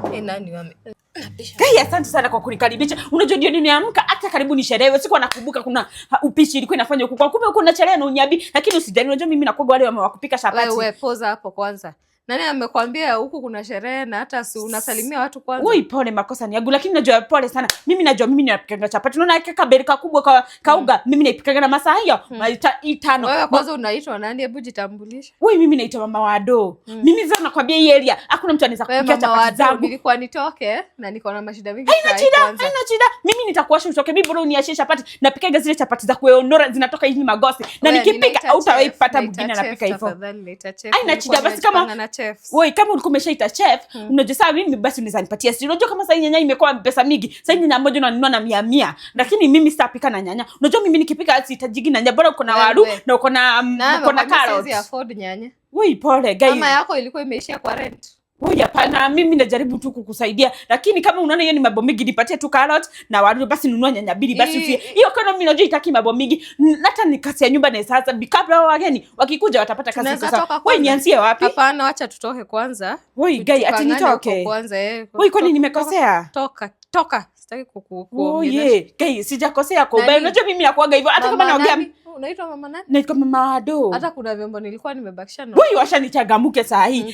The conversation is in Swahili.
Nani wame? Gai, asante sana kwa kunikaribisha. Unajua ndio nimeamka hata karibu ni sherehe. Sikuwa nakumbuka kuna upishi ilikuwa inafanywa huko. Kwa kumbe uko na sherehe na unyabi, lakini usijali, unajua mimi nakuwa wale wa kupika chapati. Wewe poza hapo kwanza. Nani amekwambia huku kuna sherehe na hata si unasalimia watu kwanza? Oi, pole, makosa ni yangu, lakini najua pole sana. Mimi najua mimi ninapika chapati. Unaona kaka berika kubwa kauga, mimi naipika na masaa hiyo. Itano. Wewe kwanza unaitwa nani? Hebu jitambulishe. Oi, mimi naitwa Mama Wado. Mimi sasa nakwambia hii area hakuna mtu anaweza kupika chapati zangu. Nilikuwa nitoke na niko na mashida mingi sasa. Haina shida. Mimi nitakuosha utoke. Mimi bora uniashie chapati. Napika zile chapati za kuonora zinatoka hizi magosi. Na nikipika hautawahi pata mwingine anapika hivyo. Haina shida basi kama wewe kama ulikuwa umeshaita chef, unajua sasa mimi basi unaweza nipatia. Si unajua kama sasa nyanya imekuwa pesa mingi. Sasa nyanya moja unanunua na 100. Lakini mimi sitapika na nyanya. Unajua mimi nikipika sitajigi na nyanya, bora uko na waru na uko na carrot. Siwezi afford nyanya. Wewe pole guys. Mama yako ilikuwa imeishia kwa rent. Wewe hapana, mimi najaribu tu kukusaidia. Lakini kama unaona hiyo ni mambo mingi, nipatie tu carrot na waru, basi nunua nyanya mbili basi usie. Hiyo economy unajua itaki mambo mingi. Hata nikasi ya nyumba na sasa kabla wageni wakikuja watapata kazi sasa. Wewe nianzie wapi? Hapana, acha tutoke kwanza. Wewe guys, ati nitoke. Kwanza wewe kwani nimekosea? Toka. Sitaki kukuongelesha. Oh yeah, guys, sijakosea kwa ubaya. Unajua mimi nakuaga hivyo hata kama naongea. Unaitwa mama nani? Naitwa Mama Wado. Hata kuna vyombo nilikuwa nimebakisha na. Wewe washanichagamuke saa hii.